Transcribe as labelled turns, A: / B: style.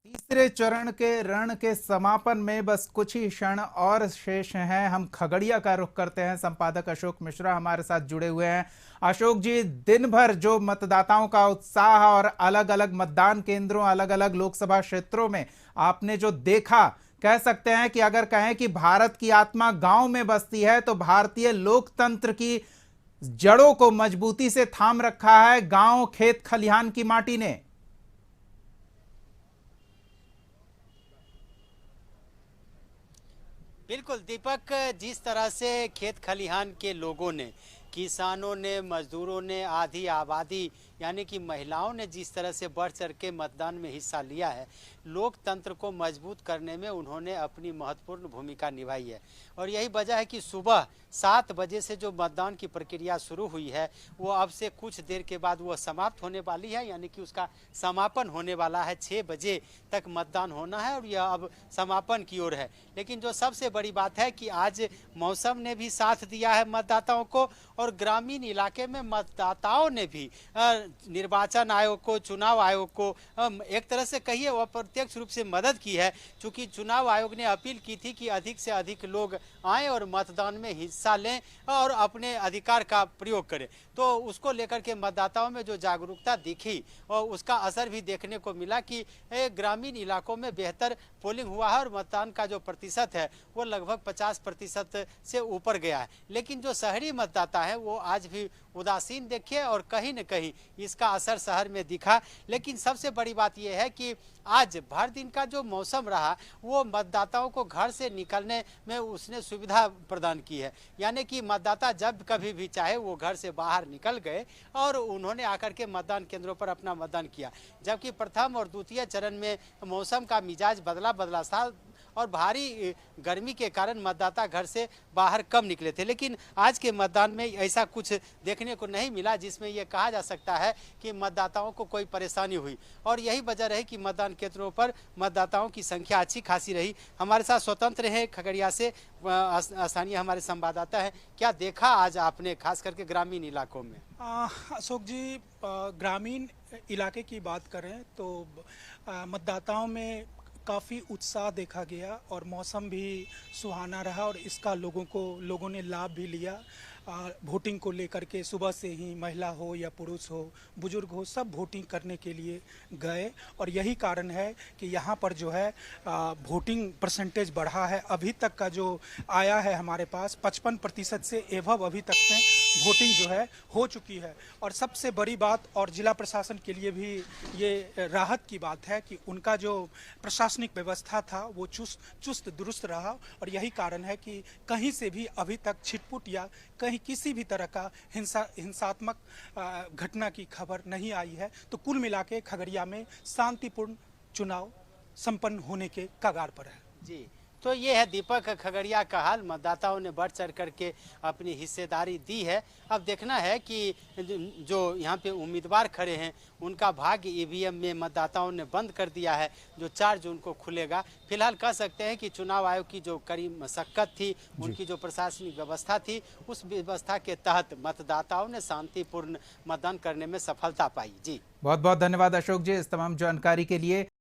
A: तीसरे चरण के रण के समापन में बस कुछ ही क्षण और शेष हैं। हम खगड़िया का रुख करते हैं। संपादक अशोक मिश्रा हमारे साथ जुड़े हुए हैं। अशोक जी, दिन भर जो मतदाताओं का उत्साह और अलग अलग मतदान केंद्रों, अलग अलग लोकसभा क्षेत्रों में आपने जो देखा, कह सकते हैं कि अगर कहें कि भारत की आत्मा गांव में बसती है तो भारतीय लोकतंत्र की जड़ों को मजबूती से थाम रखा है गांव, खेत खलिहान की माटी ने।
B: बिल्कुल दीपक, जिस तरह से खेत खलिहान के लोगों ने, किसानों ने, मजदूरों ने, आधी आबादी यानी कि महिलाओं ने जिस तरह से बढ़ चढ़ के मतदान में हिस्सा लिया है, लोकतंत्र को मजबूत करने में उन्होंने अपनी महत्वपूर्ण भूमिका निभाई है। और यही वजह है कि सुबह 7 बजे से जो मतदान की प्रक्रिया शुरू हुई है वो अब से कुछ देर के बाद वो समाप्त होने वाली है, यानी कि उसका समापन होने वाला है। 6 बजे तक मतदान होना है और यह अब समापन की ओर है। लेकिन जो सबसे बड़ी बात है कि आज मौसम ने भी साथ दिया है मतदाताओं को, और ग्रामीण इलाके में मतदाताओं ने भी निर्वाचन आयोग को, चुनाव आयोग को एक तरह से कहिए वह प्रत्यक्ष रूप से मदद की है। चूंकि चुनाव आयोग ने अपील की थी कि अधिक से अधिक लोग आएं और मतदान में हिस्सा लें और अपने अधिकार का प्रयोग करें, तो उसको लेकर के मतदाताओं में जो जागरूकता दिखी और उसका असर भी देखने को मिला कि ग्रामीण इलाकों में बेहतर पोलिंग हुआ है और मतदान का जो प्रतिशत है वो लगभग 50% से ऊपर गया है। लेकिन जो शहरी मतदाता है वो आज भी उदासीन देखे और कहीं न कहीं इसका असर शहर में दिखा। लेकिन सबसे बड़ी बात यह है कि आज भर दिन का जो मौसम रहा वो मतदाताओं को घर से निकलने में उसने सुविधा प्रदान की है, यानी कि मतदाता जब कभी भी चाहे वो घर से बाहर निकल गए और उन्होंने आकर के मतदान केंद्रों पर अपना मतदान किया। जबकि प्रथम और द्वितीय चरण में मौसम का मिजाज बदला बदला था और भारी गर्मी के कारण मतदाता घर से बाहर कम निकले थे। लेकिन आज के मतदान में ऐसा कुछ देखने को नहीं मिला जिसमें यह कहा जा सकता है कि मतदाताओं को कोई परेशानी हुई, और यही वजह रही कि मतदान केंद्रों पर मतदाताओं की संख्या अच्छी खासी रही। हमारे साथ स्वतंत्र हैं खगड़िया से स्थानीय हमारे संवाददाता हैं। क्या देखा आज आपने खास करके ग्रामीण इलाकों में?
C: अशोक जी, ग्रामीण इलाके की बात करें तो मतदाताओं में काफ़ी उत्साह देखा गया और मौसम भी सुहाना रहा और इसका लोगों ने लाभ भी लिया। वोटिंग को लेकर के सुबह से ही महिला हो या पुरुष हो, बुजुर्ग हो, सब वोटिंग करने के लिए गए और यही कारण है कि यहाँ पर जो है वोटिंग परसेंटेज बढ़ा है। अभी तक का जो आया है हमारे पास 55% से एभव अभी तक में वोटिंग जो है हो चुकी है। और सबसे बड़ी बात, और जिला प्रशासन के लिए भी ये राहत की बात है कि उनका जो प्रशासनिक व्यवस्था था वो चुस्त दुरुस्त रहा और यही कारण है कि कहीं से भी अभी तक छिटपुट या कहीं किसी भी तरह का हिंसात्मक घटना की खबर नहीं आई है। तो कुल मिला के खगड़िया में शांतिपूर्ण चुनाव संपन्न होने के कगार पर है।
B: जी, तो ये है दीपक खगड़िया का हाल। मतदाताओं ने बढ़ चढ़ करके अपनी हिस्सेदारी दी है। अब देखना है कि जो यहाँ पे उम्मीदवार खड़े हैं उनका भाग्य ईवीएम में मतदाताओं ने बंद कर दिया है, जो 4 जून को खुलेगा। फिलहाल कह सकते हैं कि चुनाव आयोग की जो कड़ी मशक्कत थी, उनकी जो प्रशासनिक व्यवस्था थी, उस व्यवस्था के तहत मतदाताओं ने शांतिपूर्ण मतदान करने में सफलता पाई। जी,
A: बहुत बहुत धन्यवाद अशोक जी इस तमाम जानकारी के लिए।